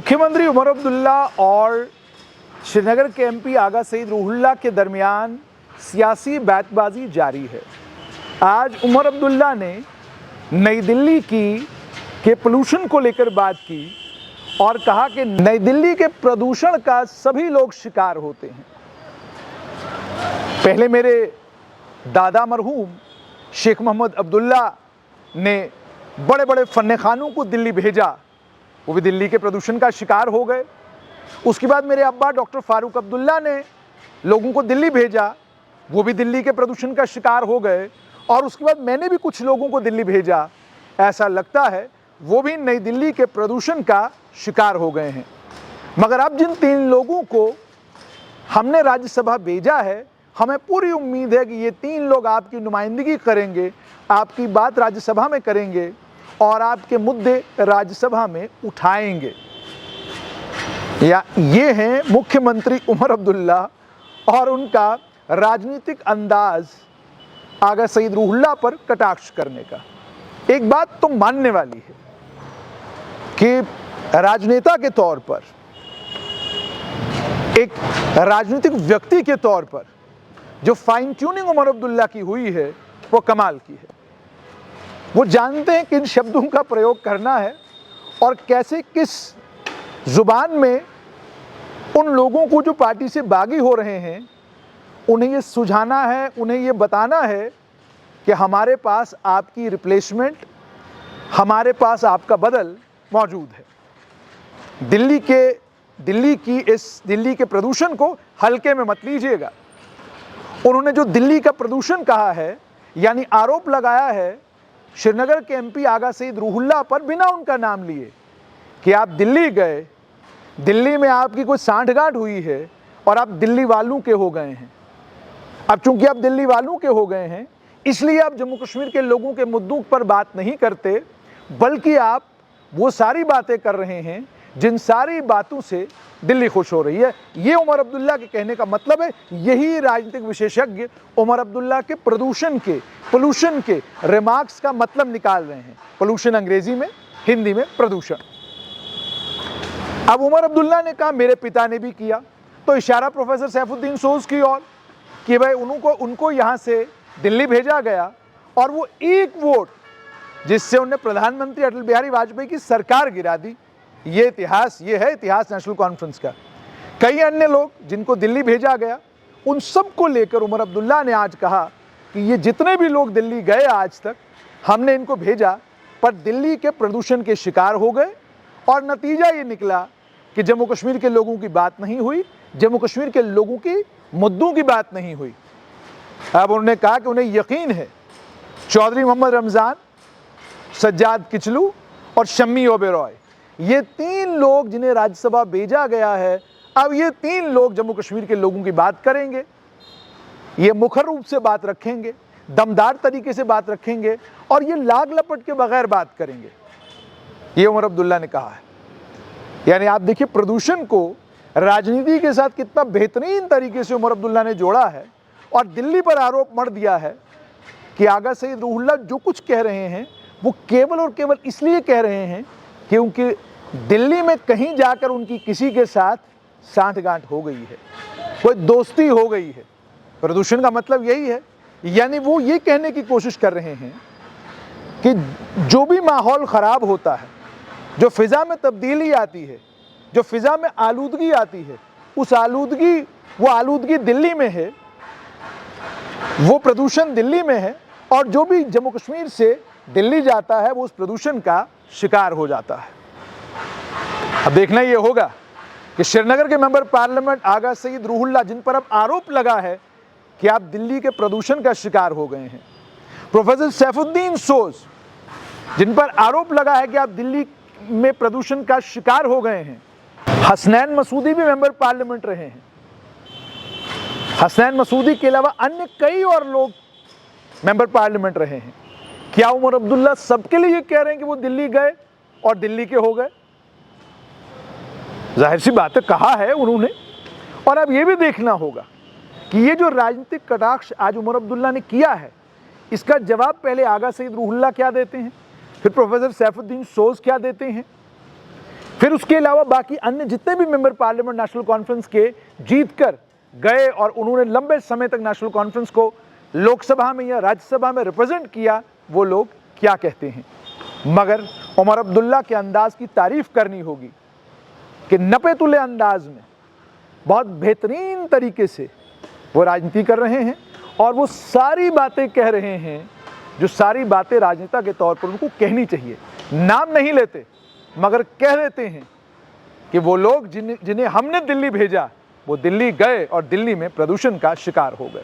मुख्यमंत्री उमर अब्दुल्ला और श्रीनगर के एमपी आगा सईद रूहुल्लाह के दरमियान सियासी बैतबाजी जारी है। आज उमर अब्दुल्ला ने नई दिल्ली के पोल्यूशन को लेकर बात की और कहा कि नई दिल्ली के प्रदूषण का सभी लोग शिकार होते हैं। पहले मेरे दादा मरहूम शेख मोहम्मद अब्दुल्ला ने बड़े बड़े फन्ने खानों को दिल्ली भेजा, वो भी दिल्ली के प्रदूषण का शिकार हो गए। उसके बाद मेरे अब्बा डॉक्टर फारूक अब्दुल्ला ने लोगों को दिल्ली भेजा, वो भी दिल्ली के प्रदूषण का शिकार हो गए। और उसके बाद मैंने भी कुछ लोगों को दिल्ली भेजा, ऐसा लगता है वो भी नई दिल्ली के प्रदूषण का शिकार हो गए हैं। मगर अब जिन 3 लोगों को हमने राज्यसभा भेजा है, हमें पूरी उम्मीद है कि ये 3 लोग आपकी नुमाइंदगी करेंगे, आपकी बात राज्यसभा में करेंगे और आपके मुद्दे राज्यसभा में उठाएंगे। या ये हैं मुख्यमंत्री उमर अब्दुल्ला और उनका राजनीतिक अंदाज आगा सईद रूहुल्लाह पर कटाक्ष करने का। एक बात तो मानने वाली है कि राजनेता के तौर पर, एक राजनीतिक व्यक्ति के तौर पर जो फाइन ट्यूनिंग उमर अब्दुल्ला की हुई है वो कमाल की है। वो जानते हैं किन शब्दों का प्रयोग करना है और कैसे किस जुबान में उन लोगों को जो पार्टी से बागी हो रहे हैं उन्हें ये सुझाना है, उन्हें ये बताना है कि हमारे पास आपकी रिप्लेसमेंट, हमारे पास आपका बदल मौजूद है। दिल्ली के प्रदूषण को हल्के में मत लीजिएगा। उन्होंने जो दिल्ली का प्रदूषण कहा है, यानी आरोप लगाया है श्रीनगर के एमपी आगा सईद रूहुल्लाह पर बिना उनका नाम लिए कि आप दिल्ली गए, दिल्ली में आपकी कोई सांठगांठ हुई है और आप दिल्ली वालों के हो गए हैं। अब चूंकि आप दिल्ली वालों के हो गए हैं, इसलिए आप जम्मू कश्मीर के लोगों के मुद्दों पर बात नहीं करते, बल्कि आप वो सारी बातें कर रहे हैं जिन सारी बातों से दिल्ली खुश हो रही है। ये उमर अब्दुल्ला के कहने का मतलब है। यही राजनीतिक विशेषज्ञ उमर अब्दुल्ला के पोल्यूशन के रिमार्क्स का मतलब निकाल रहे हैं। पोल्यूशन अंग्रेजी में, हिंदी में प्रदूषण। अब उमर अब्दुल्ला ने कहा मेरे पिता ने भी किया, तो इशारा प्रोफेसर सैफुद्दीन सोज की ओर कि भाई उनको यहाँ से दिल्ली भेजा गया और वो एक वोट जिससे उन्हें प्रधानमंत्री अटल बिहारी वाजपेयी की सरकार गिरा दी। ये है इतिहास नेशनल कॉन्फ्रेंस का। कई अन्य लोग जिनको दिल्ली भेजा गया, उन सब को लेकर उमर अब्दुल्ला ने आज कहा कि ये जितने भी लोग दिल्ली गए आज तक, हमने इनको भेजा पर दिल्ली के प्रदूषण के शिकार हो गए और नतीजा ये निकला कि जम्मू कश्मीर के लोगों की बात नहीं हुई, जम्मू कश्मीर के लोगों की मुद्दों की बात नहीं हुई। अब उन्होंने कहा कि उन्हें यकीन है चौधरी मोहम्मद रमज़ान, सज्जाद किचलू और शम्मी ओबेरॉय, ये 3 लोग जिन्हें राज्यसभा भेजा गया है, अब ये 3 लोग जम्मू कश्मीर के लोगों की बात करेंगे। ये मुखर रूप से बात रखेंगे, दमदार तरीके से बात रखेंगे और ये लाग लपट के बगैर बात करेंगे। ये उमर अब्दुल्ला ने कहा है। यानी आप देखिए प्रदूषण को राजनीति के साथ कितना बेहतरीन तरीके से उमर अब्दुल्ला ने जोड़ा है और दिल्ली पर आरोप मढ़ दिया है कि आगा सईद रूहुल्लाह जो कुछ कह रहे हैं वो केवल और केवल इसलिए कह रहे हैं क्योंकि दिल्ली में कहीं जाकर उनकी किसी के साथ सांठगांठ हो गई है, कोई दोस्ती हो गई है। प्रदूषण का मतलब यही है। यानी वो ये कहने की कोशिश कर रहे हैं कि जो भी माहौल ख़राब होता है, जो फ़िज़ा में तब्दीली आती है, जो फ़िज़ा में आलूदगी आती है, वो आलूदगी दिल्ली में है, वो प्रदूषण दिल्ली में है और जो भी जम्मू कश्मीर से दिल्ली जाता है वो उस प्रदूषण का शिकार हो जाता है। अब देखना ये होगा कि श्रीनगर के मेंबर पार्लियामेंट आगा सईद रूहुल्लाह, जिन पर अब आरोप लगा है कि आप दिल्ली के प्रदूषण का शिकार हो गए हैं, प्रोफेसर सैफुद्दीन सोज, जिन पर आरोप लगा है कि आप दिल्ली में प्रदूषण का शिकार हो गए हैं, हसनैन मसूदी भी मेंबर पार्लियामेंट रहे हैं। हसनैन मसूदी के अलावा अन्य कई और लोग मेंबर पार्लियामेंट रहे हैं। क्या उमर अब्दुल्ला सबके लिए ये कह रहे हैं कि वो दिल्ली गए और दिल्ली के हो गए? जाहिर सी बात है, कहा है उन्होंने। और अब ये भी देखना होगा कि ये जो राजनीतिक कटाक्ष आज उमर अब्दुल्ला ने किया है, इसका जवाब पहले आगा सईद रूहुल्लाह क्या देते हैं, फिर प्रोफेसर सैफुद्दीन सोज क्या देते हैं, फिर उसके अलावा बाकी अन्य जितने भी मेंबर पार्लियामेंट नेशनल कॉन्फ्रेंस के जीत कर गए और उन्होंने लंबे समय तक नेशनल कॉन्फ्रेंस को लोकसभा में या राज्यसभा में रिप्रेजेंट किया, वो लोग क्या कहते हैं। मगर उमर अब्दुल्ला के अंदाज की तारीफ करनी होगी कि नपे-तुले अंदाज में बहुत बेहतरीन तरीके से वो राजनीति कर रहे हैं और वो सारी बातें कह रहे हैं जो सारी बातें राजनेता के तौर पर उनको कहनी चाहिए। नाम नहीं लेते मगर कह देते हैं कि वो लोग जिन्हें हमने दिल्ली भेजा वो दिल्ली गए और दिल्ली में प्रदूषण का शिकार हो गए।